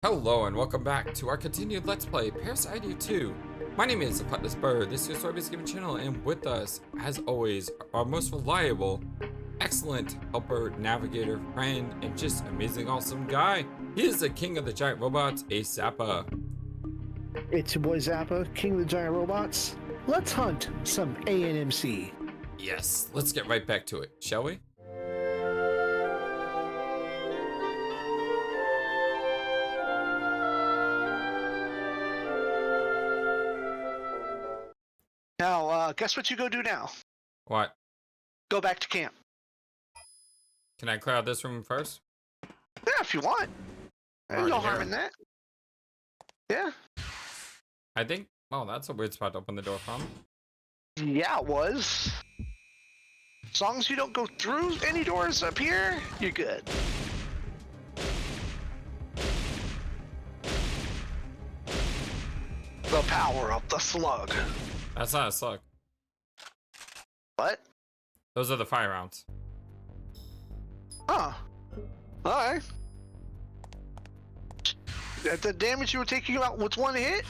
Hello and welcome back to our continued Let's Play Parasite Eve 2. My name is the Flightless Bird. This is your story-based gaming channel, and with us, as always, our most reliable, excellent helper, navigator, friend, and just amazing, awesome guy. He is the king of the giant robots, Zappa. It's your boy Zappa, king of the giant robots. Let's hunt some ANMC. Yes, let's get right back to it, shall we? Now, guess what you go do now? What? Go back to camp. Can I clear out this room first? Yeah, if you want. There's no harm in that. Yeah. I think, oh, that's a weird spot to open the door from. Yeah, it was. As long as you don't go through any doors up here, you're good. The power of the slug. That's not a slug. What? Those are the fire rounds. Huh. Alright. The damage you were taking out with one hit?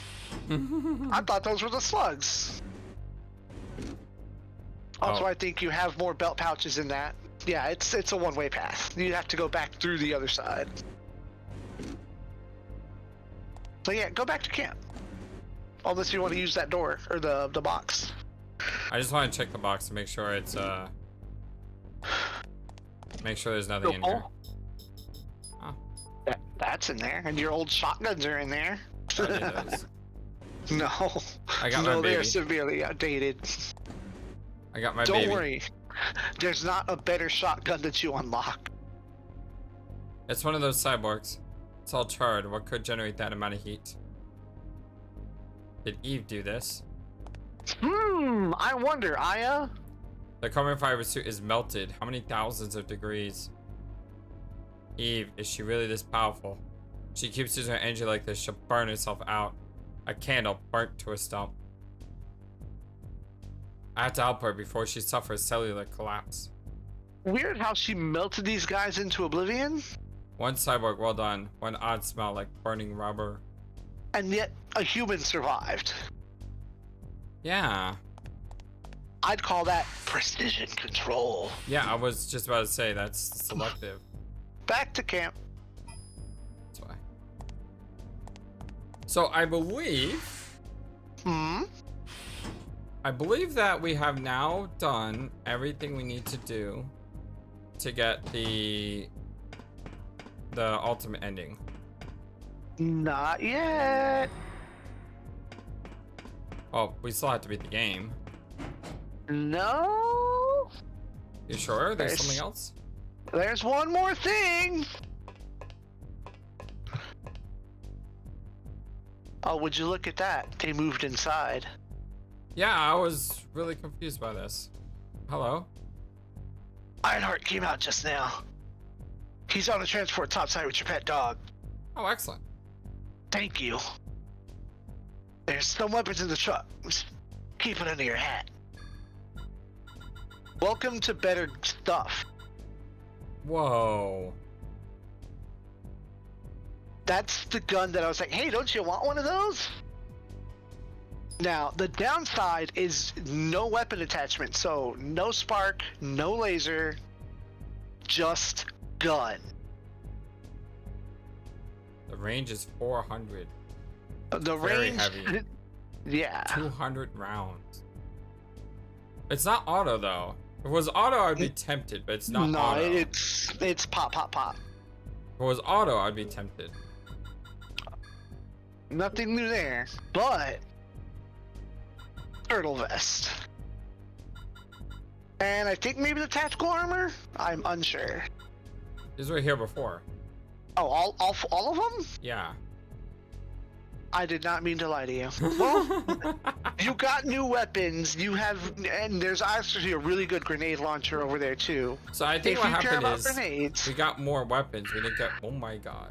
I thought those were the slugs. Also, Oh. I think you have more belt pouches in that. Yeah, it's a one-way path. You have to go back through the other side. So yeah, go back to camp. Unless you want to use that door or the box. I just want to check the box to make sure it's make sure there's nothing in here. Oh. That's in there, and your old shotguns are in there. I need those. No. I got no, my baby. they're severely outdated. I got my Don't baby. worry. There's not a better shotgun that you unlock. It's one of those cyborgs. It's all charred. What could generate that amount of heat? Did Eve do this? I wonder, Aya. The carbon fiber suit is melted. How many thousands of degrees? Eve, is she really this powerful? She keeps using her energy like this. She'll burn herself out. A candle burnt to a stump. I have to help her before she suffers cellular collapse. Weird how she melted these guys into oblivion. One cyborg, well done. One odd smell like burning rubber. And yet a human survived. Yeah. I'd call that precision control. Yeah, I was just about to say that's selective. Back to camp. That's why. So I believe that we have now done everything we need to do to get the ultimate ending. Not yet. Oh, we still have to beat the game. No. You sure? There's something else? There's one more thing. Oh, would you look at that? They moved inside. Yeah, I was really confused by this. Hello? Ironheart came out just now. He's on a transport topside with your pet dog. Oh, excellent. Thank you. There's some weapons in the truck. Just keep it under your hat. Welcome to better stuff. Whoa. That's the gun that I was like, hey, don't you want one of those? Now, the downside is no weapon attachment. So, no spark, no laser, just gun. The range is 400. The Very range, heavy. yeah. 200 rounds. It's not auto though. If it was auto, I'd be tempted, but it's not auto. No, it's pop, pop, pop. If it was auto, I'd be tempted. Nothing new there, but turtle vest. And I think maybe the tactical armor? I'm unsure. These were here before. Oh, all of them? Yeah. I did not mean to lie to you. Well, you got new weapons. You have, and there's actually a really good grenade launcher over there too. So I think If what you care happened about is grenades. we got more weapons. We didn't get. Oh my god.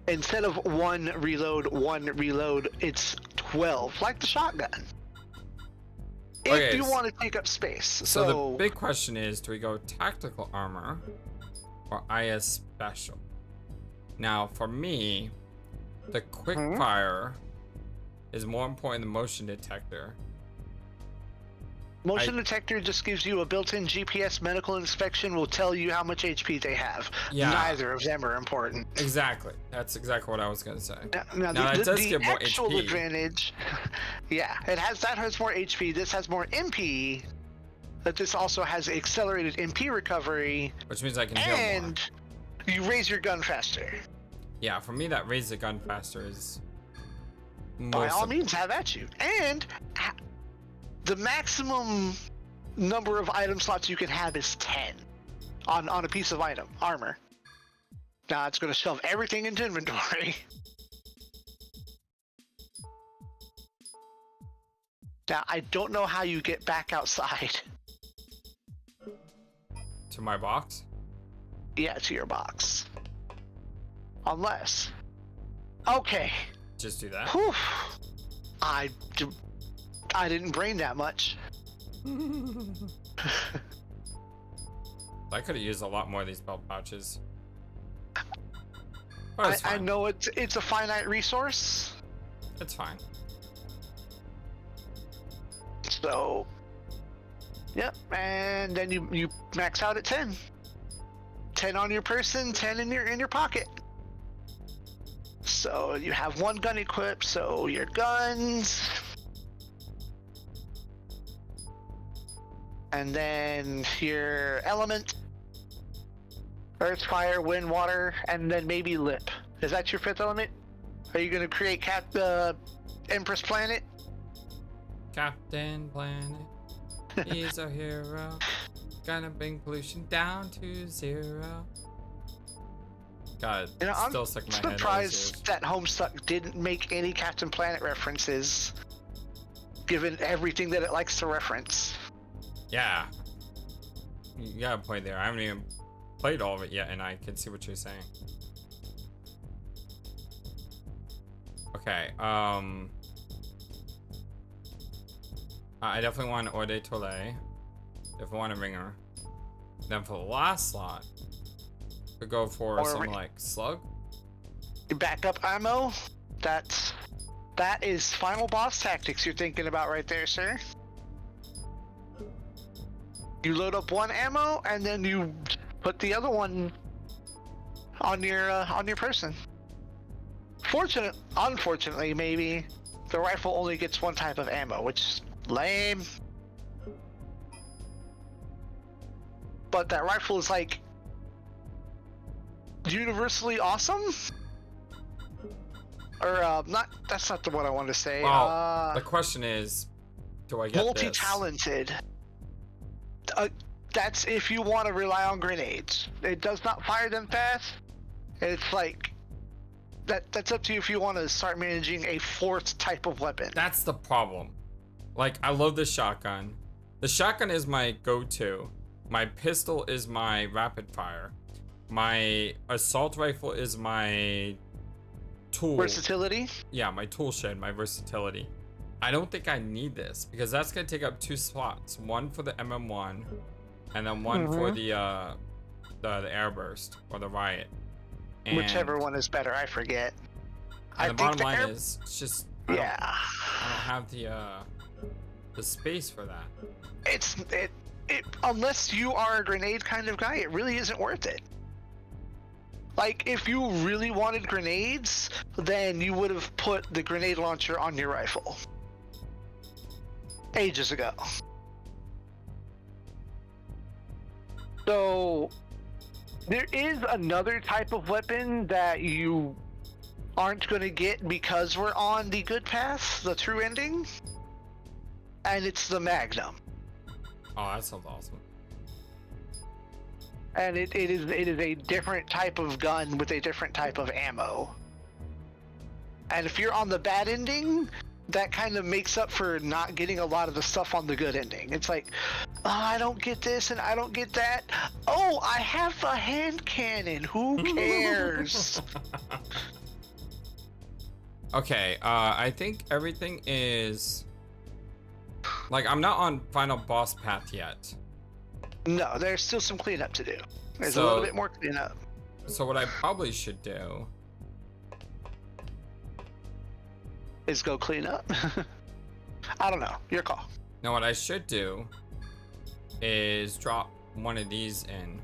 Instead of one reload, it's 12, like the shotgun. if Okay, you want to take up space. So the big question is, do we go tactical armor or IS special? Now, for me, the quick fire is more important than motion detector. Motion detector just gives you a built-in GPS. Medical inspection will tell you how much HP they have. Yeah. Neither of them are important. Exactly. That's exactly what I was gonna say. Now It does the give more actual HP. advantage, yeah, that has more HP. This has more MP. But this also has accelerated MP recovery, Which means I can heal more. and you raise your gun faster. Yeah, for me, that raise the gun faster is By all means, have at you. And the maximum number of item slots you can have is 10 on a piece of armor. Now it's going to shove everything into inventory. Now I don't know how you get back outside. To my box? Yeah, to your box. Unless. Okay. Just do that. Whew. I didn't brain that much. I could have used a lot more of these belt pouches. But it's I fine. know it's a finite resource. It's fine. So, yep, and then you max out at 10. 10 on your person, 10 in your pocket. So you have one gun equipped, so your guns. And then your element. Earth, fire, wind, water, and then maybe lip. Is that your fifth element? Are you gonna create Empress Planet? Captain Planet, he's our hero. Gonna bring pollution down to 0. God, You know, I'm still stuck in my head. all these surprised years. that Homestuck didn't make any Captain Planet references, given everything that it likes to reference. Yeah. You got a point there. I haven't even played all of it yet, and I can see what you're saying. Okay, I definitely want an Eau de Toilette. Definitely want a ringer. Then for the last slot, we go for something like slug. Your backup ammo, that is final boss tactics you're thinking about right there, sir. You load up one ammo and then you put the other one on your person. Unfortunately, maybe the rifle only gets one type of ammo, which is lame. But that rifle is like universally awesome. Or not. That's not the one I wanted to say. Well, the question is, do I get multi-talented. That's if you want to rely on grenades. It does not fire them fast. It's like that's up to you if you want to start managing a fourth type of weapon. That's the problem. Like, I love the shotgun. The shotgun is my go-to. My pistol is my rapid fire. My assault rifle is my tool. Versatility? Yeah, my tool shed, my versatility. I don't think I need this because that's gonna take up 2 slots. One for the MM1, and then one for the airburst or the riot. And Whichever one is better, I forget. And the bottom line is, it's just I don't have the space for that. It unless you are a grenade kind of guy, it really isn't worth it. Like, if you really wanted grenades, then you would have put the grenade launcher on your rifle ages ago. So there is another type of weapon that you aren't going to get because we're on the good path, the true ending, and it's the Magnum. Oh, that sounds awesome. And it is a different type of gun with a different type of ammo. And if you're on the bad ending, that kind of makes up for not getting a lot of the stuff on the good ending. It's like, oh, I don't get this and I don't get that. Oh, I have a hand cannon. Who cares? Okay, I think everything is Like, I'm not on final boss path yet. No, there's still some cleanup to do. There's a So- little bit more cleanup. So what I probably should do Is go clean up. I don't know. Your call. No, what I should do is drop one of these in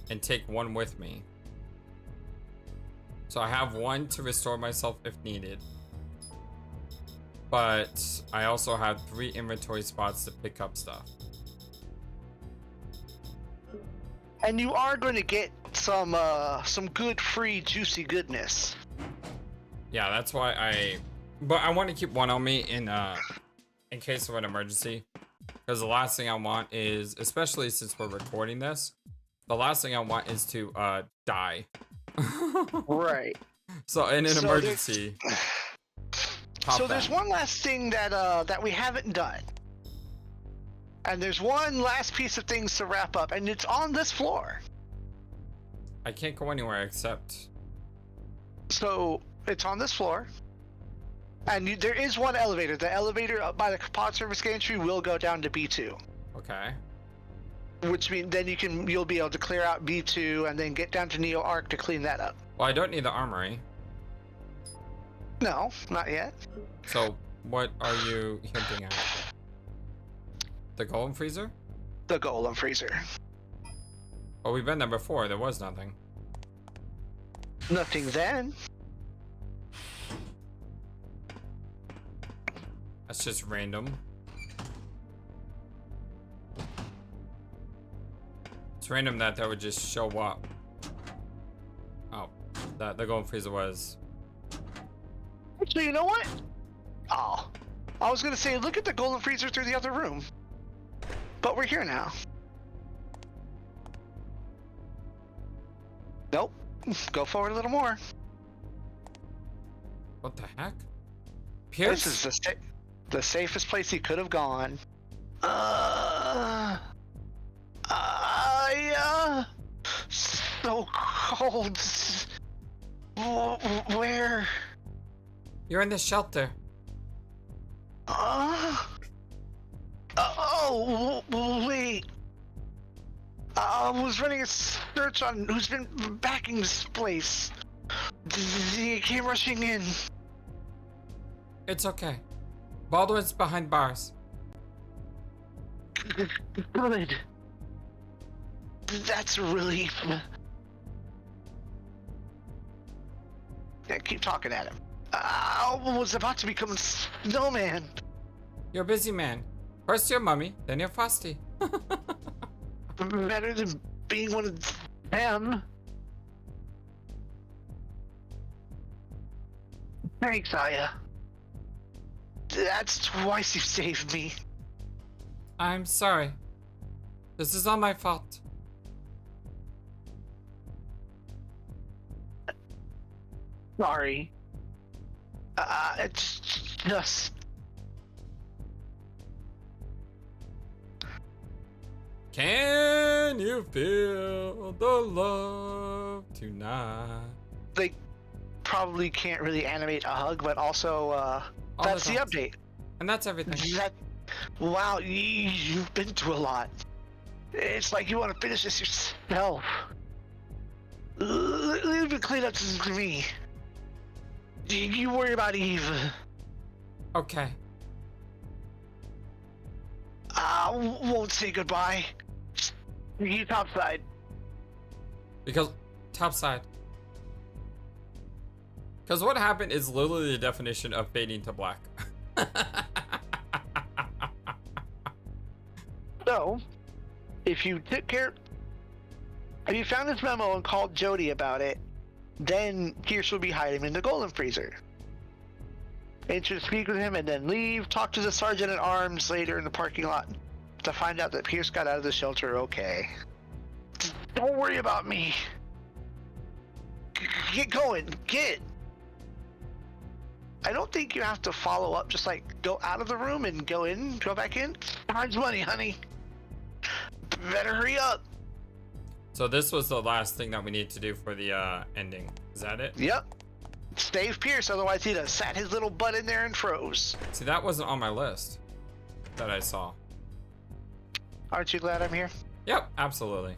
and take one with me. So I have one to restore myself if needed. But I also have 3 inventory spots to pick up stuff. And you are going to get some good free juicy goodness. Yeah, that's why but I want to keep one on me in case of an emergency. Because the last thing I want is, especially since we're recording this, the last thing I want is to die. Right. So in an So emergency. There's one last thing that we haven't done. And there's one last piece of things to wrap up, and it's on this floor. I can't go anywhere except. So it's on this floor. And there is one elevator. The elevator up by the pod service gantry will go down to B2. Okay. Which means then you'll be able to clear out B2 and then get down to Neo Arc to clean that up. Well, I don't need the armory. No, not yet. So what are you hinting at? The golem freezer? The golem freezer. Well, we've been there before. There was nothing. Nothing then. That's just random. It's random that would just show up. Oh, the golem freezer was. Actually, you know what? Oh, I was gonna say look at the golem freezer through the other room. But we're here now. Nope. Go forward a little more. What the heck? Pierce? This is the safest place he could have gone. Yeah. So cold. Where? You're in the shelter. Oh, wait. I was running a search on who's been backing this place. He came rushing in. It's okay. Baldwin's behind bars. Good. That's a relief. Yeah, keep talking at him. I was about to become a snowman. You're a busy man. First your mummy, then your Frosty. Better than being one of them. Thanks, Aya. That's twice you saved me. I'm sorry. This is all my fault. Sorry. It's just... Can you feel the love tonight? They probably can't really animate a hug, but also, that's the update. And that's everything. Wow, you've been through a lot. It's like you want to finish this yourself. Leave the cleanup to me. You worry about Eve. Okay. I won't say goodbye. You topside. Because topside. Because what happened is literally the definition of fading to black. So, if you found this memo and called Jody about it, then Pierce will be hiding in the golem freezer. And should speak with him and then leave, talk to the sergeant at arms later in the parking lot to find out that Pierce got out of the shelter okay. Just don't worry about me. Get going, get. I don't think you have to follow up, just like go out of the room and go back in. Time's money, honey. Better hurry up. So this was the last thing that we need to do for the ending. Is that it? Yep. Save Pierce, otherwise he'd have sat his little butt in there and froze. See, that wasn't on my list that I saw. Aren't you glad I'm here? Yep, absolutely.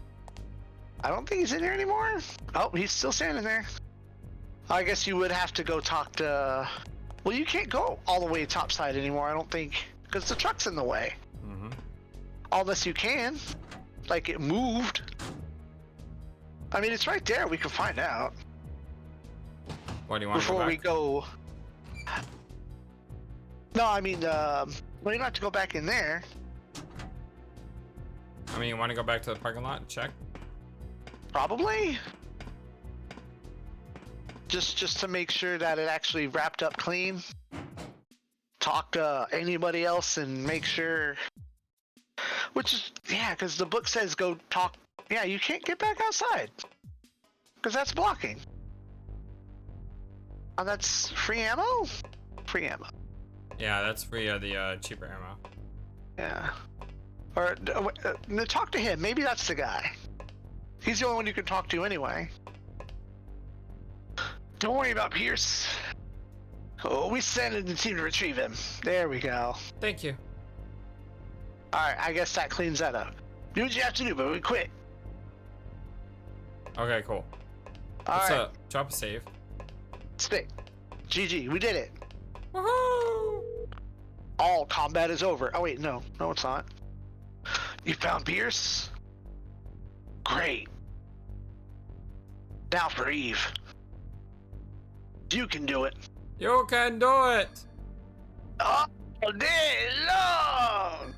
I don't think he's in here anymore. Oh, he's still standing there. I guess you would have to go talk to... Well, you can't go all the way topside anymore, I don't think, because the truck's in the way. Mm-hmm. Unless you can. Like, it moved. I mean, it's right there. We can find out. What do you want before to we go? No, I mean, well, you don't have to go back in there. I mean, you want to go back to the parking lot and check? Probably. Just to make sure that it actually wrapped up clean. Talk to anybody else and make sure. Which is, yeah, because the book says go talk. Yeah, you can't get back outside. Because that's blocking. Oh, that's free ammo? Free ammo. Yeah, that's free of the cheaper ammo. Yeah. Or talk to him. Maybe that's the guy. He's the only one you can talk to anyway. Don't worry about Pierce. Oh, we sent in the team to retrieve him. There we go. Thank you. Alright, I guess that cleans that up. Do what you have to do, but we quit. Okay, cool. Alright. Let's drop a save. Stick. GG, we did it. Woohoo! All combat is over. Oh wait, no. No, it's not. You found Pierce? Great. Now for Eve. You can do it. You can do it! All day long!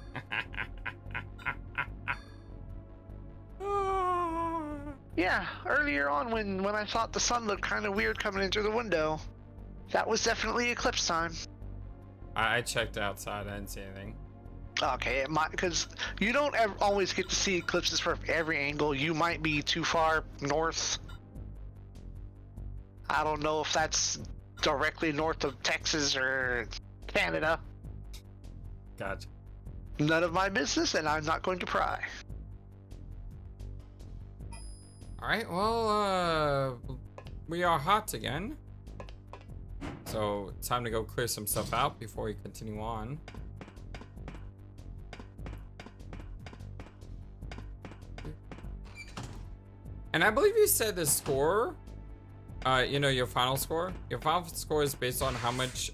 Yeah, earlier on when I thought the sun looked kind of weird coming in through the window, that was definitely eclipse time. I checked outside. I didn't see anything. Okay, because you don't always get to see eclipses from every angle. You might be too far north. I don't know if that's directly north of Texas or Canada. Gotcha. None of my business, and I'm not going to pry. Alright, well, we are hot again. So, time to go clear some stuff out before we continue on. And I believe you said the score, you know, your final score? Your final score is based on how much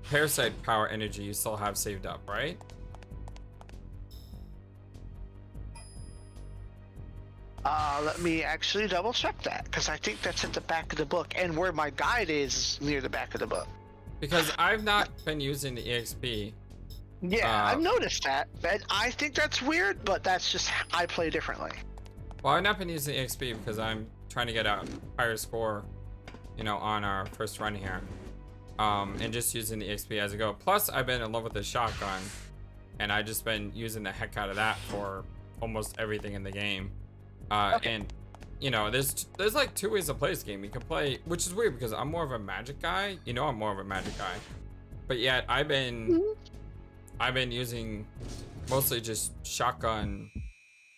parasite power energy you still have saved up, right? Let me actually double check that, because I think that's at the back of the book, and where my guide is near the back of the book. Because I've not been using the EXP. Yeah, I've noticed that. And I think that's weird, but that's just, I play differently. Well, I've not been using EXP because I'm trying to get a higher score, you know, on our first run here. And just using the EXP as I go. Plus, I've been in love with the shotgun, and I've just been using the heck out of that for almost everything in the game. Okay. And, you know, there's like two ways to play this game. You can play, which is weird because I'm more of a magic guy. You know, I'm more of a magic guy. But yet, I've been using mostly just shotgun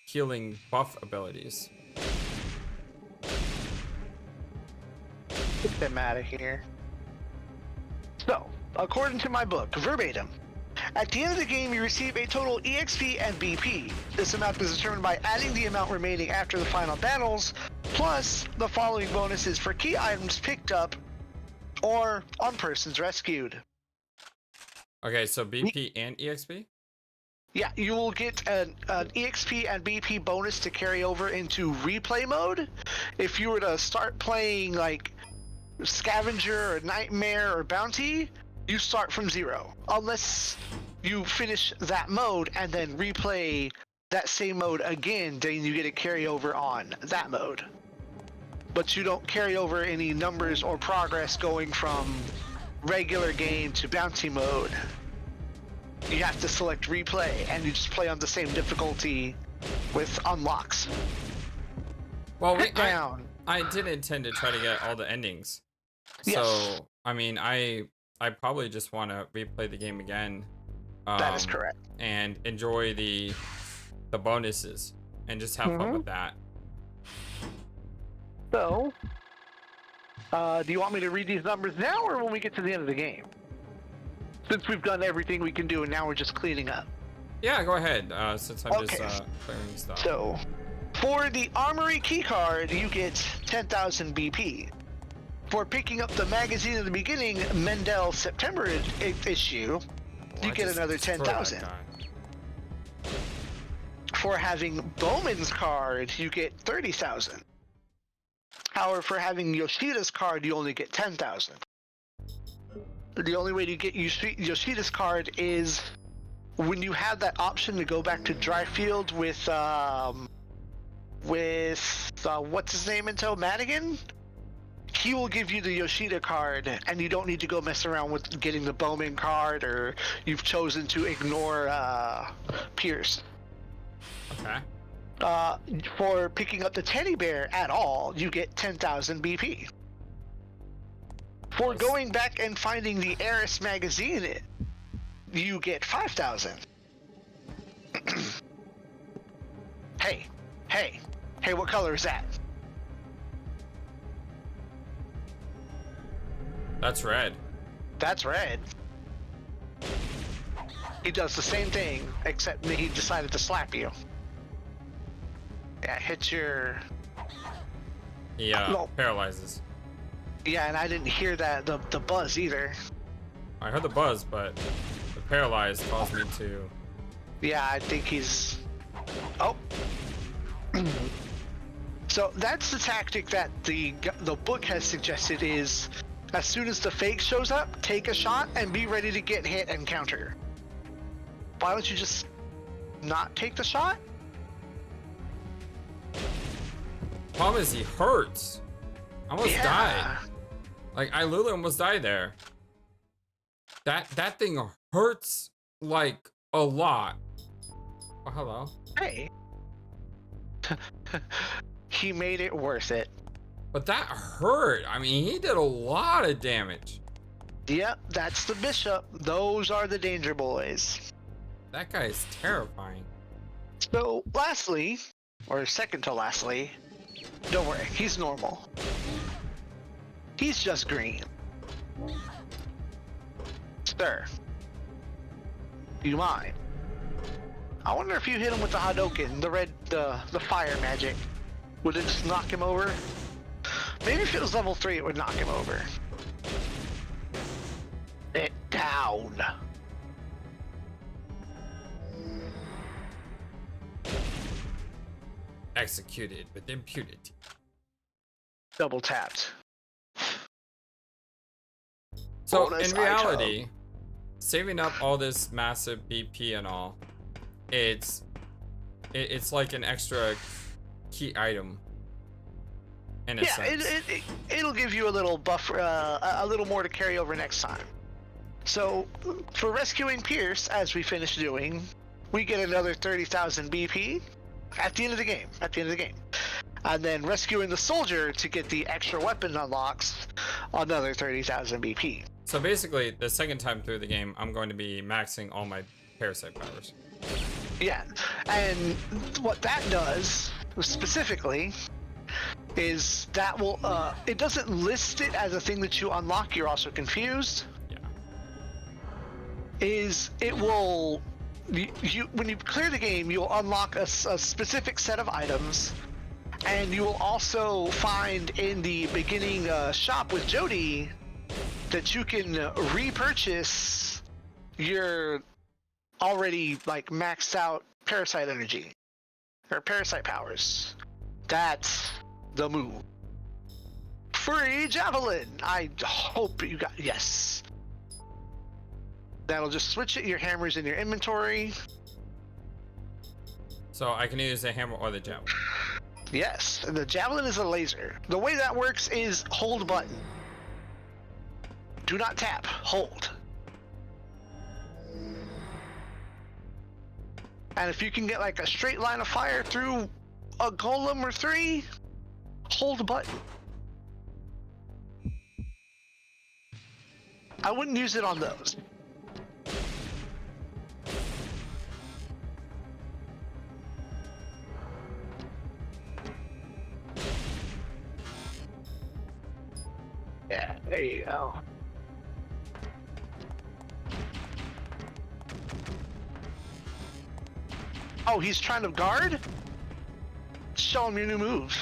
healing buff abilities. Get them out of here. So, according to my book, verbatim, at the end of the game, you receive a total EXP and BP. This amount is determined by adding the amount remaining after the final battles, plus the following bonuses for key items picked up or on persons rescued. Okay, so BP and EXP? Yeah, you will get an EXP and BP bonus to carry over into replay mode. If you were to start playing like Scavenger or Nightmare or Bounty, you start from 0. Unless you finish that mode and then replay that same mode again, then you get a carryover on that mode. But you don't carry over any numbers or progress going from regular game to Bounty mode. You have to select replay, and you just play on the same difficulty with unlocks. Well, I did intend to try to get all the endings. Yes. So, I mean, I probably just want to replay the game again. That is correct. And enjoy the bonuses and just have fun with that. So, Do you want me to read these numbers now or when we get to the end of the game? Since we've done everything we can do and now we're just cleaning up. Yeah, go ahead, since I'm Okay. just clearing stuff. So, for the Armory keycard, you get 10,000 BP. For picking up the magazine at the beginning, Mendel September issue, you get another 10,000. For having Bowman's card, you get 30,000. However, for having Yoshida's card, you only get 10,000. The only way to get Yoshida's card is when you have that option to go back to Dryfield with what's his name in tow, Madigan. He will give you the Yoshida card, and you don't need to go mess around with getting the Bowman card, or you've chosen to ignore Pierce. Okay. For picking up the teddy bear at all, you get 10,000 BP. For going back and finding the Eris magazine, you get 5,000. Hey, what color is that? That's red. That's red. He does the same thing, except he decided to slap you. Yeah, hits your... Yeah, paralyzes. Yeah, and I didn't hear that, the buzz either. I heard the buzz, but the paralyzed caused me to... Yeah, I think he's... Oh. So that's the tactic that the book has suggested is, as soon as the fake shows up, take a shot and be ready to get hit and counter. Why don't you just not take the shot? Problem is he hurts. I almost died. Like, I literally almost died there. That thing hurts like a lot. Oh, hello. Hey. He made it worth it. But that hurt. I mean, he did a lot of damage. Yep, that's the bishop. Those are the danger boys. That guy is terrifying. So, lastly, or second to lastly, don't worry, he's normal. He's just green. Sir, do you mind? I wonder if you hit him with the Hadouken, the fire magic, would it just knock him over? Maybe if it was level 3, it would knock him over. It down. Executed with impunity. Double tapped. So Bonus in reality, saving up all this massive BP and all, it's like an extra key item. In a sense. It'll give you a little buffer, a little more to carry over next time. So for rescuing Pierce, as we finished doing, we get another 30,000 BP at the end of the game. And then rescuing the soldier to get the extra weapon unlocks, another 30,000 BP. So basically, the second time through the game, I'm going to be maxing all my parasite powers. Yeah, and what that does specifically is that will it doesn't list it as a thing that you unlock. You're also confused. Yeah. It will when you clear the game, you'll unlock a specific set of items, and you will also find in the beginning shop with Jody that you can repurchase your already like maxed out parasite energy or parasite powers. That's the move. Free javelin. I hope you got yes. That'll just switch it. Your hammer's in your inventory. So I can use the hammer or the javelin. Yes, and the javelin is a laser. The way that works is hold button. Do not tap. Hold. And if you can get like a straight line of fire through a golem or 3, hold the button. I wouldn't use it on those. There you go. Oh, he's trying to guard? Show him your new move.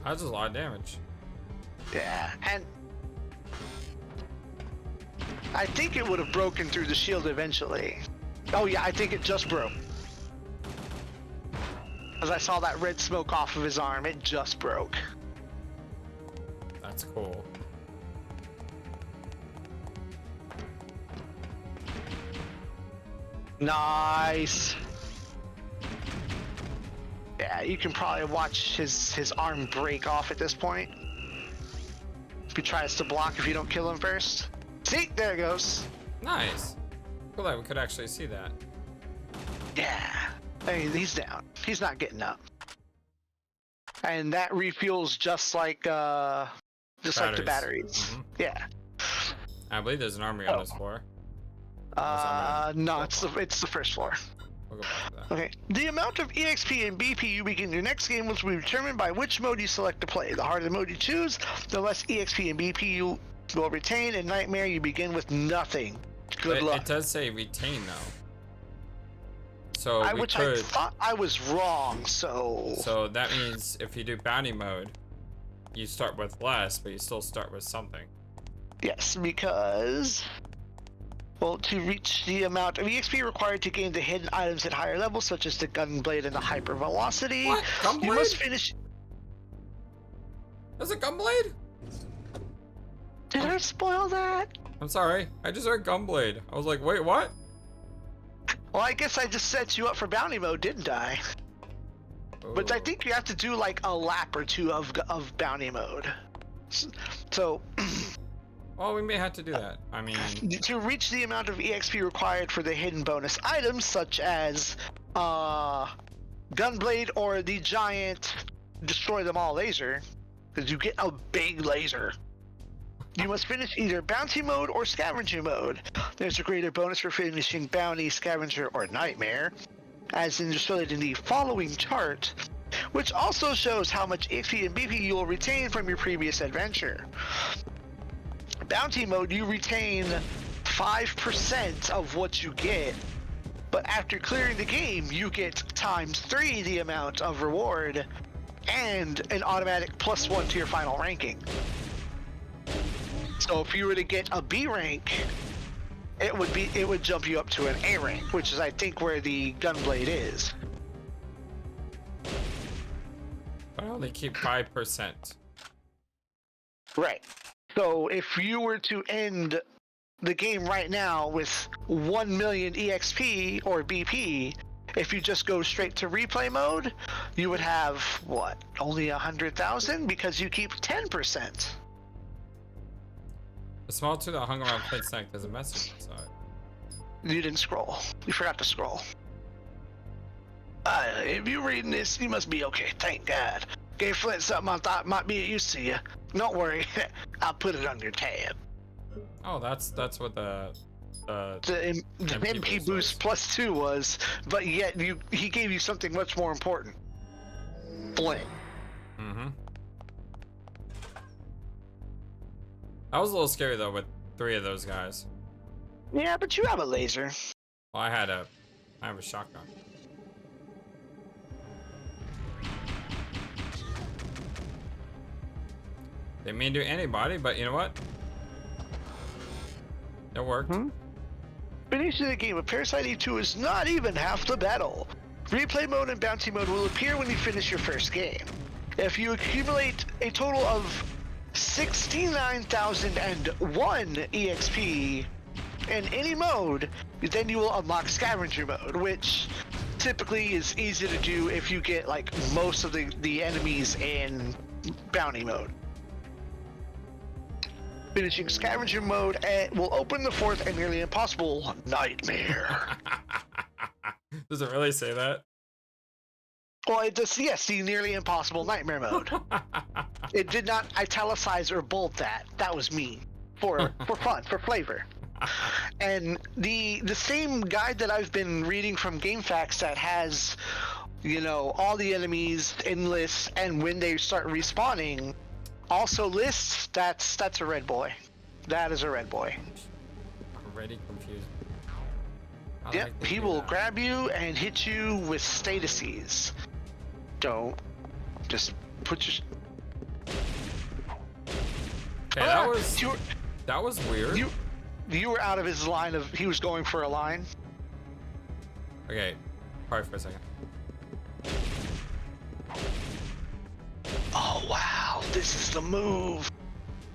That's a lot of damage. Yeah, and I think it would have broken through the shield eventually. Oh yeah, I think it just broke. As I saw that red smoke off of his arm, it just broke. That's cool. Nice. Yeah, you can probably watch his arm break off at this point. If he tries to block if you don't kill him first. See, there it goes. Nice. Cool that we could actually see that. Yeah. I mean, he's down. He's not getting up. And that refuels just like the batteries. Mm-hmm. Yeah. I believe there's an armory on this floor. No, it's the first floor. We'll go back to that. Okay. The amount of EXP and BP you begin your next game will be determined by which mode you select to play. The harder the mode you choose, the less EXP and BP you will retain. In Nightmare, you begin with nothing. Good luck. It does say retain though. So I thought I was wrong. So that means if you do bounty mode, you start with less, but you still start with something. Yes, because. Well, to reach the amount of EXP required to gain the hidden items at higher levels, such as the Gunblade and the Hyper Velocity, What? Gunblade? you must finish. There's a Gunblade? Did I spoil that? I'm sorry. I just heard Gunblade. I was like, wait, what? Well, I guess I just set you up for bounty mode, didn't I? But I Oh. think you have to do like a lap or two of bounty mode. So. Well, we may have to do that. I mean, To reach the amount of EXP required for the hidden bonus items, such as Gunblade or the giant Destroy Them All laser, because you get a big laser, you must finish either Bounty mode or Scavenger mode. There's a greater bonus for finishing Bounty, Scavenger, or Nightmare, as illustrated in the following chart, which also shows how much EXP and BP you will retain from your previous adventure. Bounty mode, you retain 5% of what you get, but after clearing the game, you get ×3 the amount of reward and an automatic +1 to your final ranking. So if you were to get a B rank, it would jump you up to an A rank, which is I think where the Gunblade is. but I only keep 5%. Right. So if you were to end the game right now with 1 million EXP or BP, if you just go straight to replay mode, you would have, what, only 100,000 because you keep 10%. The small two that hung around Flint's neck, there's a message inside. You didn't scroll. You forgot to scroll. If you're reading this, you must be okay. Thank God. Gave Flint something I thought might be of use to you. Don't worry. I'll put it on your tab. Oh, that's what the The MP boost +2 was, but yet he gave you something much more important. Flint. Mm-hmm. That was a little scary though with 3 of those guys. Yeah, but you have a laser. Well, I have a shotgun. Didn't mean to do anybody, but you know what? It worked. Finishing the game of Parasite Eve 2 is not even half the battle. Replay mode and bounty mode will appear when you finish your first game. If you accumulate a total of 69,001 EXP in any mode, then you will unlock Scavenger mode, which typically is easy to do if you get like most of the enemies in bounty mode. Finishing Scavenger mode will open the fourth and nearly impossible Nightmare. Does it really say that? Well, it does, yes, the nearly impossible Nightmare mode. It did not italicize or bold that. That was me. For fun, for flavor. And the same guide that I've been reading from GameFAQs that has you know, all the enemies in lists, and when they start respawning, also lists. That's a red boy. That is a red boy. Already confused. Yep, he will grab you and hit you with statuses. Don't. Just put your... Okay, that was weird. You were out of his line of... He was going for a line. Okay, quiet for a second. Oh, wow. This is the move.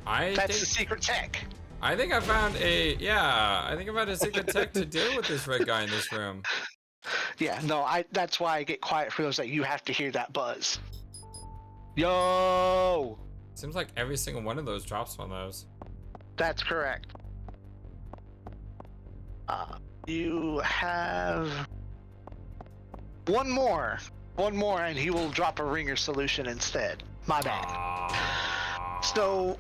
That's the secret tech. I think I found a secret tech to deal with this red guy in this room. Yeah, no, that's why I get quiet for those that you have to hear that buzz. Yo! Seems like every single one of those drops one of those. That's correct. You have one more, and he will drop a ringer solution instead. My bad. So,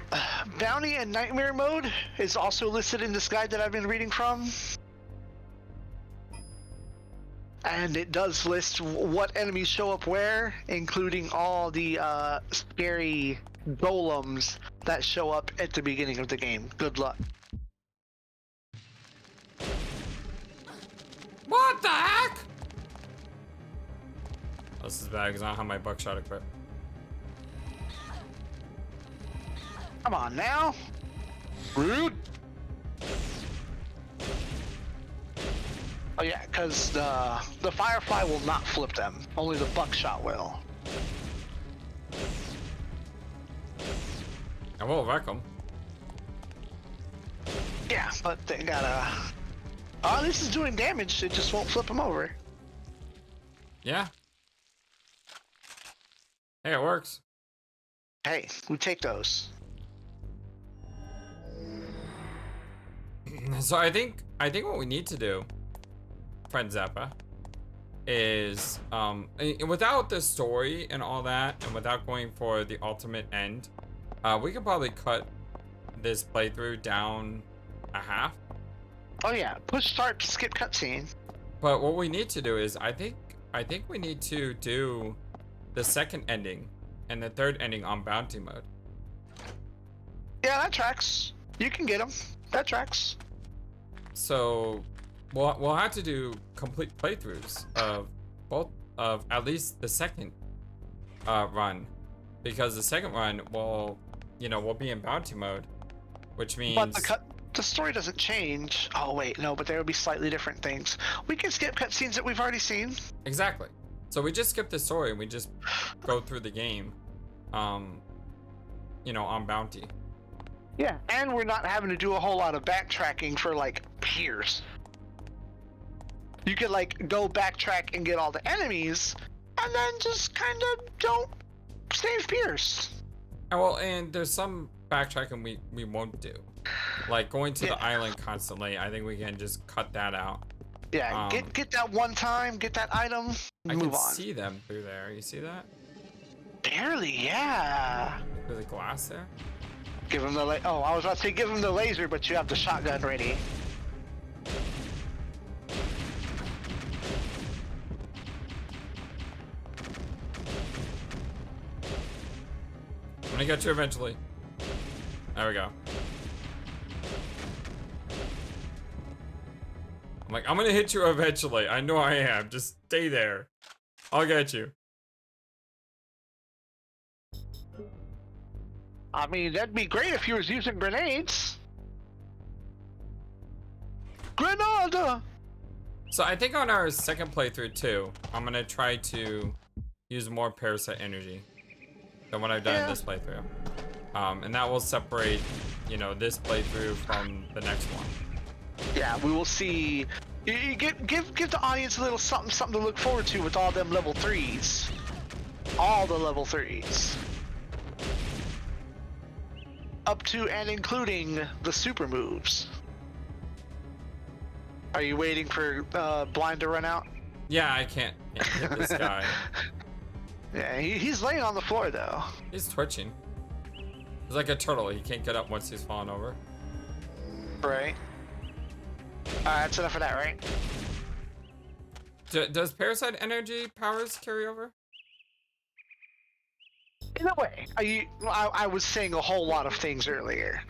bounty and nightmare mode is also listed in this guide that I've been reading from. And it does list what enemies show up where, including all the scary golems that show up at the beginning of the game. Good luck. What the heck? Oh, this is bad because I don't have my buckshot equipped. Come on now. Rude. Oh yeah, because the Firefly will not flip them. Only the buckshot will. I will wreck them. Yeah, but they gotta... Oh, this is doing damage. It just won't flip them over. Yeah. Hey, it works. Hey, we take those. So I think what we need to do, friend Zappa, is without the story and all that, and without going for the ultimate end, we could probably cut this playthrough down a half. Oh yeah, push start, skip cutscene. But what we need to do is I think we need to do the second ending and the third ending on bounty mode. Yeah, that tracks. You can get them. That tracks. So we'll have to do complete playthroughs of both of at least the second run, because the second run will be in bounty mode, which means. But the story doesn't change. Oh wait, no, but there will be slightly different things. We can skip cutscenes that we've already seen. Exactly. So we just skip the story and we just go through the game, on bounty. Yeah, and we're not having to do a whole lot of backtracking for like Pierce. You could like go backtrack and get all the enemies, and then just kind of don't save Pierce. And there's some backtracking we won't do, like going to the island constantly. I think we can just cut that out. Yeah, get that one time, get that item, I move can on. see them through there. You see that? Barely, yeah. Through the glass there. Give him the I was about to say give him the laser, but you have the shotgun ready. I'm gonna get you eventually. There we go. I'm gonna hit you eventually. I know I am. Just stay there. I'll get you. I mean, that'd be great if you was using grenades. Grenada! So I think on our second playthrough too, I'm gonna try to use more Parasite energy than what I've done in this playthrough. And that will separate, this playthrough from the next one. Yeah, we will see. You give the audience a little something to look forward to with all them level 3s. All the level 3s. Up to and including the super moves. Are you waiting for blind to run out? Yeah, I can't hit this guy. Yeah, he's laying on the floor though. He's twitching. He's like a turtle. He can't get up once he's fallen over. Right. Alright, that's enough of that, right? Does Parasite energy powers carry over? In a way, I was saying a whole lot of things earlier.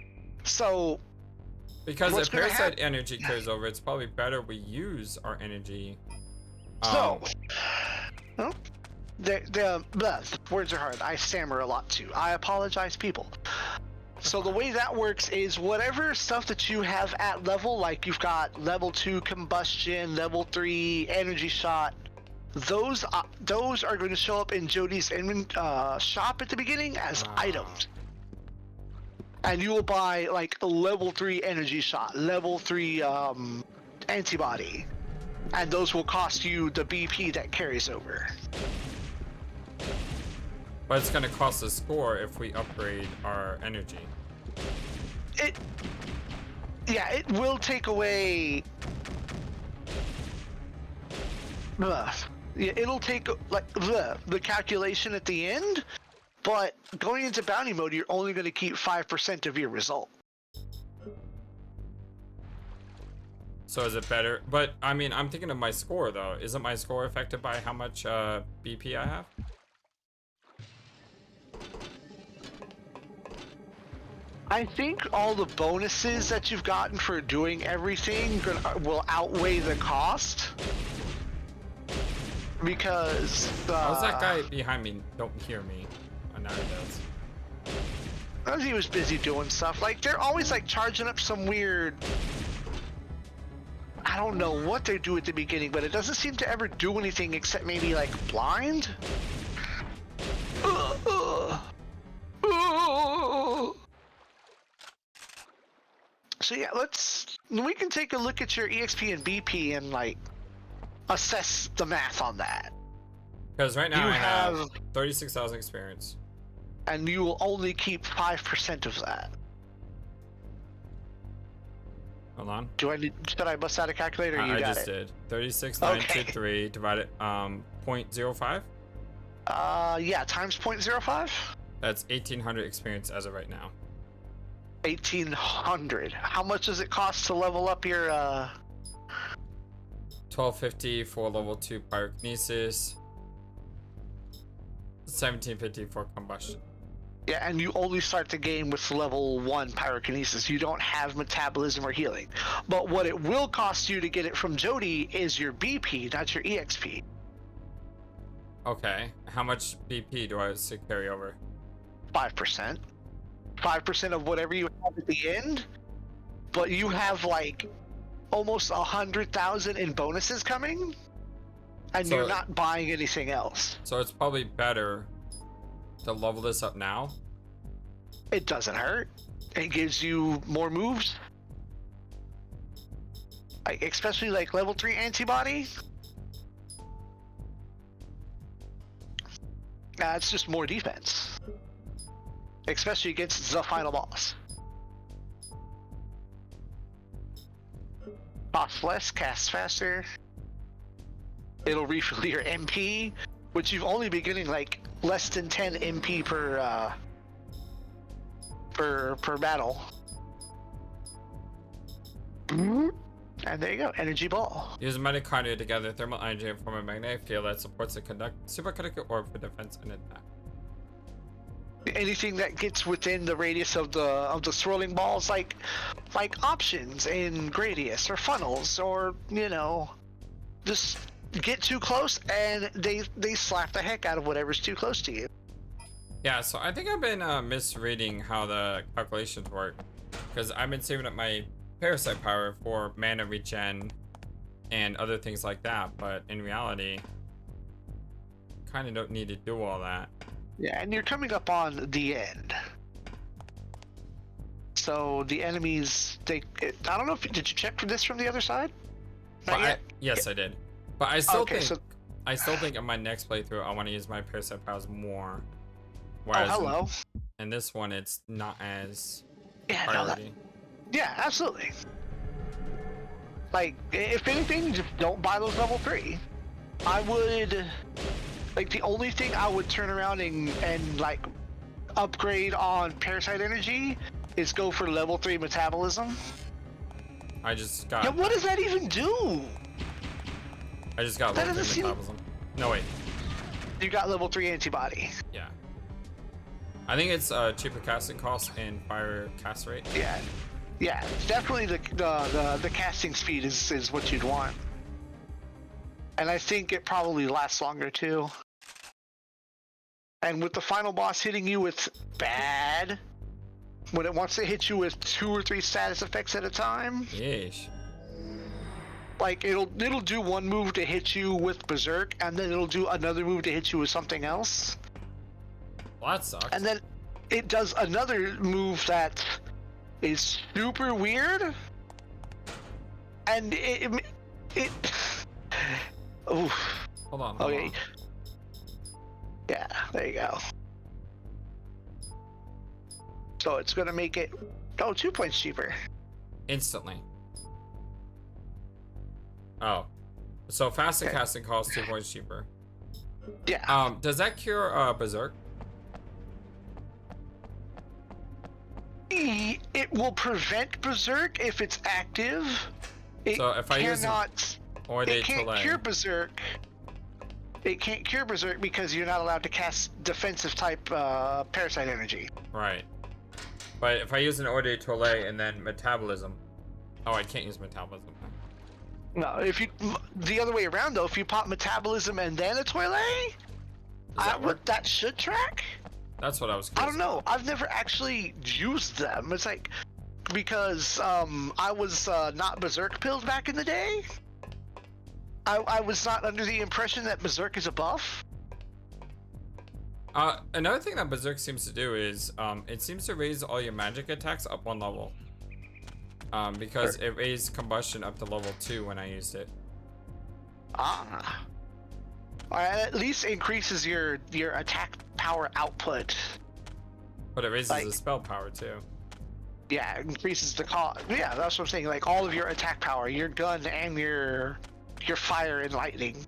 So, because if Parasite energy carries over, it's probably better we use our energy. Well, the words are hard. I stammer a lot too. I apologize, people. So the way that works is whatever stuff that you have at level, like you've got level 2 combustion, level 3 energy shot, those are going to show up in Jody's shop at the beginning as items. And you will buy like a level 3 energy shot, level 3 antibody, and those will cost you the BP that carries over. But it's going to cost us score if we upgrade our energy. It will take away. It'll take like the calculation at the end, but going into bounty mode, you're only going to keep 5% of your result. So is it better? But I mean, I'm thinking of my score though. Isn't my score affected by how much BP I have? I think all the bonuses that you've gotten for doing everything will outweigh the cost. Because how's that guy behind me don't hear me? Oh, now he does. Because he was busy doing stuff. Like, they're always like charging up some weird... I don't know what they do at the beginning, but it doesn't seem to ever do anything except maybe like blind. So yeah, we can take a look at your EXP and BP and like assess the math on that. Because right now I have 36,000 experience. And you will only keep 5% of that. Hold on. Should I bust out a calculator? I just did. 36,923 divided 0.05? Yeah, times 0.05? That's 1,800 experience as of right now. 1,800. How much does it cost to level up your 1250 for level 2 pyrokinesis. 1750 for combustion. Yeah, and you only start the game with level 1 pyrokinesis. You don't have metabolism or healing. But what it will cost you to get it from Jody is your BP, not your EXP. Okay. How much BP do I have to carry over? 5%. 5% of whatever you have at the end. But you have like almost 100,000 in bonuses coming. And you're not buying anything else. So it's probably better to level this up now. It doesn't hurt. It gives you more moves. Especially like level 3 antibody. It's just more defense. Especially against the final boss. Costs less, casts faster. It'll refill your MP, which you've only been getting like less than 10 MP per battle. And there you go, energy ball. Use mitochondria to gather thermal energy and form a magnetic field that supports the superconductor orb for defense and attack. Anything that gets within the radius of the swirling balls, like options in Gradius or funnels, or just get too close and they slap the heck out of whatever's too close to you. Yeah, so I think I've been misreading how the calculations work, because I've been saving up my parasite power for mana regen and other things like that, but in reality, kind of don't need to do all that. Yeah, and you're coming up on the end. So the enemies, I don't know if did you check for this from the other side? Yes, I did. But I still think in my next playthrough I want to use my parasite powers more. Whereas hello. In this one, it's not as priority. Yeah, absolutely. Like, if anything, just don't buy those level 3. I would, like, the only thing I would turn around and like upgrade on parasite energy is go for level 3 metabolism. I just got. Yeah, what does that even do? I just got That level 3 doesn't seem- metabolism. No, wait. You got level 3 antibody. Yeah. I think it's cheaper casting cost and fire cast rate. Yeah. Yeah, definitely the casting speed is what you'd want. And I think it probably lasts longer too. And with the final boss hitting you with bad, when it wants to hit you with 2 or 3 status effects at a time, Yeesh. like it'll do one move to hit you with Berserk, and then it'll do another move to hit you with something else. Well, that sucks. And then it does another move that is super weird, and it oof. Hold on. Okay. Yeah, there you go. So it's gonna make it 2 points cheaper. Instantly. Oh. So fast and Okay. casting costs 2 points cheaper. Yeah. Does that cure Berserk? It will prevent Berserk if it's active. It So if I use cannot. Or It they can't delay. cure Berserk. It can't cure Berserk because you're not allowed to cast defensive type parasite energy. Right. But if I use an Order Tourlet and then Metabolism. Oh, I can't use Metabolism. No, if you the other way around though, if you pop Metabolism and then a Toilet, Does that work? that should track. That's what I was I curious don't know. I've never actually used them. It's like because I was not Berserk pilled back in the day. I was not under the impression that Berserk is a buff. Another thing that Berserk seems to do is it seems to raise all your magic attacks up 1 level. Because it raised combustion up to level 2 when I used it. Ah. Or at least increases your attack power output. But it raises Like- the spell power too. Yeah, it increases the cost. Yeah, that's what I'm saying. Like all of your attack power, your gun and your fire and lightning.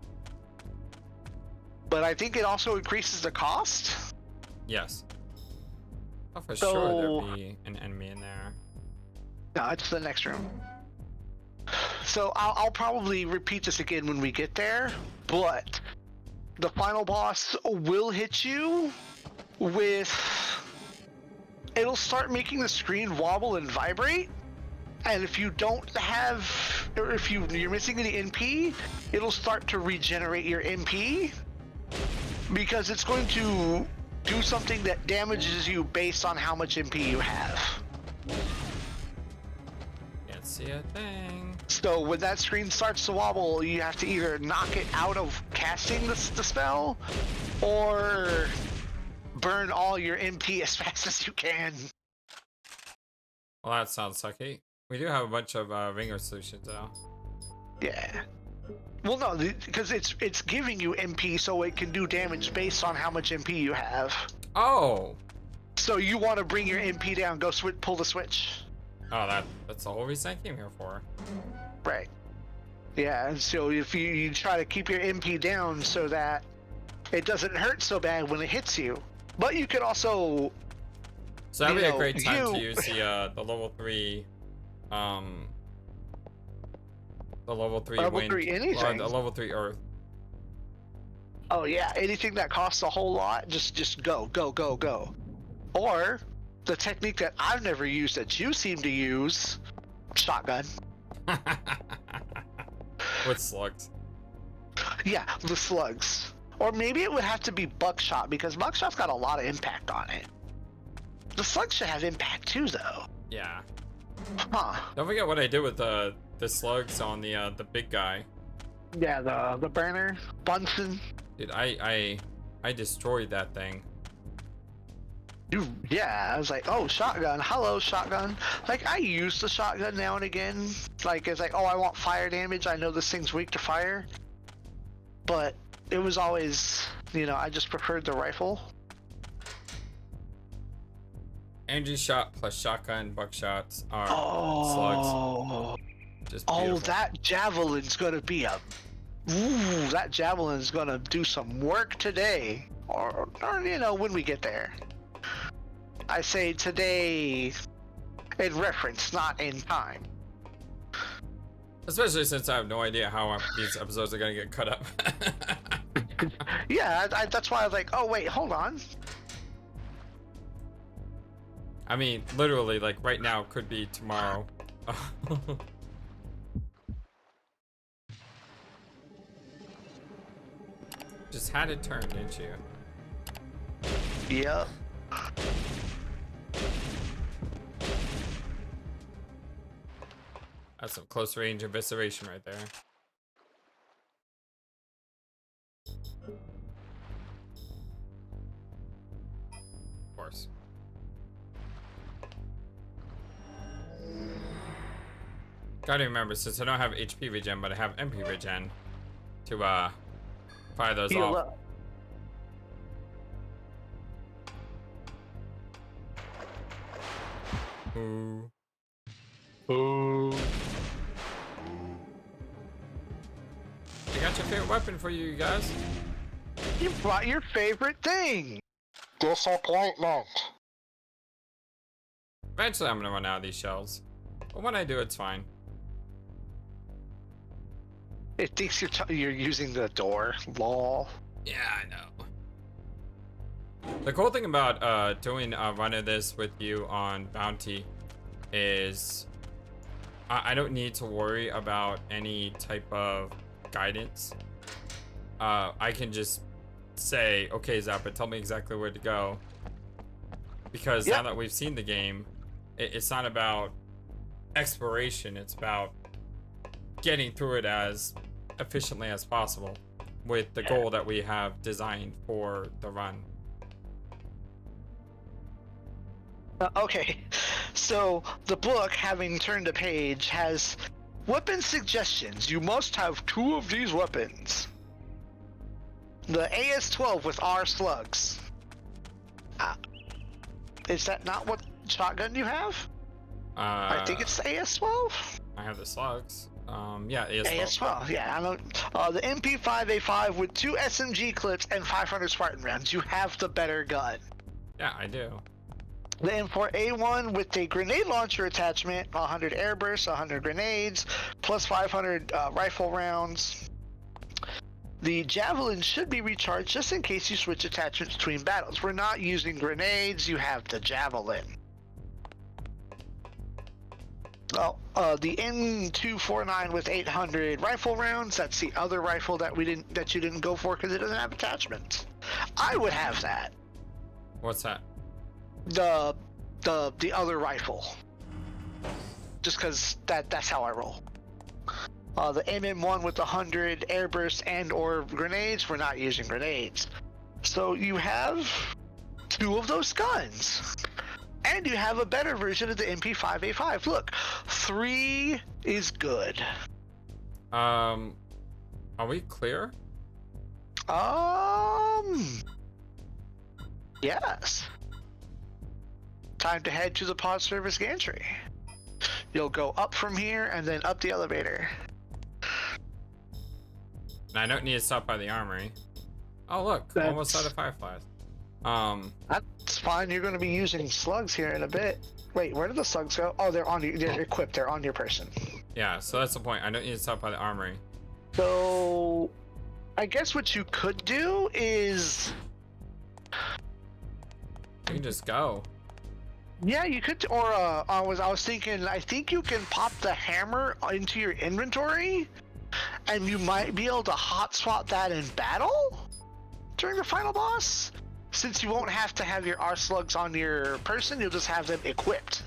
But I think it also increases the cost. Yes. Oh, for So- sure there'd be an enemy in there. No, it's the next room. So I'll probably repeat this again when we get there, but the final boss will hit you with... It'll start making the screen wobble and vibrate, and if you don't have... or if you're missing any NP, it'll start to regenerate your NP, because it's going to do something that damages you based on how much NP you have. Can't see a thing. So when that screen starts to wobble, you have to either knock it out of casting the spell, or burn all your MP as fast as you can. Well, that sounds sucky. We do have a bunch of ringer solutions though. Yeah. Well, no, because it's giving you MP so it can do damage based on how much MP you have. Oh! So you want to bring your MP down, go pull the switch. Oh, that's the whole reason I came here for. Right. Yeah, and so if you try to keep your MP down so that it doesn't hurt so bad when it hits you. But you could also... So that'd be You a know, great time to you- use the level 3, the level 3 Level wind, 3 anything. the level 3 earth. Oh yeah, anything that costs a whole lot, just go. Or the technique that I've never used that you seem to use, shotgun. With slugs. Yeah, the slugs. Or maybe it would have to be buckshot, because buckshot's got a lot of impact on it. The slugs should have impact too, though. Yeah. Huh. Don't forget what I did with the slugs on the big guy. Yeah, the burner, Bunsen. Dude, I destroyed that thing. Yeah, I was like, oh, shotgun. Hello, shotgun. Like, I use the shotgun now and again. Like, it's like, oh, I want fire damage. I know this thing's weak to fire. But it was always, I just preferred the rifle. Energy shot plus shotgun buckshots are Oh. slugs. Just Oh, beautiful. that javelin's gonna be Ooh, that javelin's gonna do some work today. Or when we get there. I say today in reference, not in time. Especially since I have no idea how these episodes are gonna get cut up. Yeah, that's why I was like, oh wait, hold on. I mean, literally, like right now could be tomorrow. Just had it turned, didn't you? Yep. That's some close range evisceration right there. Of course. Gotta remember, since I don't have HP regen, but I have MP regen to fire those Heal off. up. Ooh. Ooh. I got your favorite weapon for you guys. You brought your favorite thing. Disappointment. Eventually I'm gonna run out of these shells. But when I do, it's fine. It thinks you're using the door. Lol. Yeah, I know. The cool thing about doing a run of this with you on Bounty is I don't need to worry about any type of guidance. I can just say, okay, Zappa, tell me exactly where to go. Because now that we've seen the game, it's not about exploration, it's about getting through it as efficiently as possible with the goal that we have designed for the run. Okay, so the book, having turned a page, has weapon suggestions. You must have 2 of these weapons. The AS-12 with R slugs. Is that not what shotgun you have? I think it's the AS-12. I have the slugs. Yeah, AS-12. AS-12, yeah. I don't. The MP5A5 with 2 SMG clips and 500 Spartan rounds. You have the better gun. Yeah, I do. The M4A1 with a grenade launcher attachment, 100 air bursts, 100 grenades, plus 500 rifle rounds. The Javelin should be recharged just in case you switch attachments between battles. We're not using grenades, you have the Javelin. Oh, the M249 with 800 rifle rounds. That's the other rifle that you didn't go for because it doesn't have attachments. I would have that. What's that? The other rifle. Just because that's how I roll. The MM1 with 100 air bursts and or grenades. We're not using grenades. So you have 2 of those guns. And you have a better version of the MP5A5. Look, 3 is good. Are we clear? Yes. Time to head to the pod service gantry. You'll go up from here and then up the elevator. And I don't need to stop by the armory. Oh look, almost out of fireflies. That's fine. You're going to be using slugs here in a bit. Wait, where did the slugs go? Oh, they're on you. They're equipped. They're on your person. Yeah, so that's the point. I don't need to stop by the armory. So, I guess what you could do is, You can just go. yeah, you could. Or I was thinking. I think you can pop the hammer into your inventory, and you might be able to hot swap that in battle during the final boss. Since you won't have to have your R slugs on your person, you'll just have them equipped.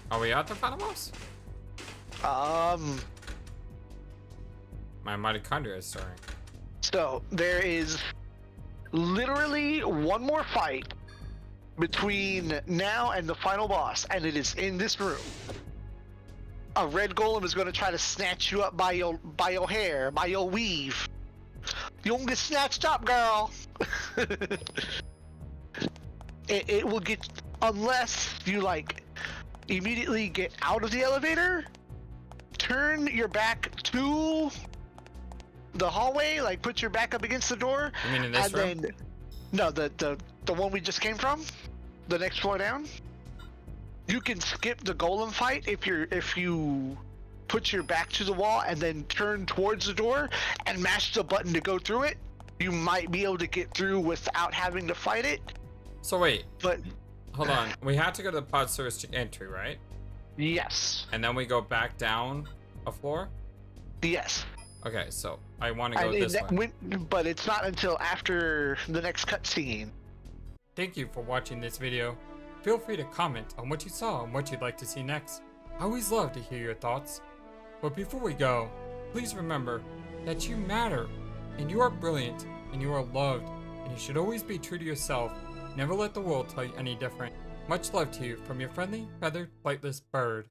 Are we at the final boss? My mitochondria is starting. So there is literally one more fight between now and the final boss, and it is in this room. A red golem is going to try to snatch you up by your hair, by your weave. You won't get snatched up, girl. It will get, unless you like immediately get out of the elevator, turn your back to the hallway, like put your back up against the door. You mean in this room? Then, no, the one we just came from, the next floor down. You can skip the golem fight if you put your back to the wall and then turn towards the door and mash the button to go through it, you might be able to get through without having to fight it. So wait, But hold on. We have to go to the pod service entry, right? yes, And then we go back down a floor? yes. Okay, so I want to go And this way. but it's not until after the next cutscene. Thank you for watching this video. Feel free to comment on what you saw and what you'd like to see next. I always love to hear your thoughts. But before we go, please remember that you matter, and you are brilliant, and you are loved, and you should always be true to yourself. Never let the world tell you any different. Much love to you from your friendly, feathered, flightless bird.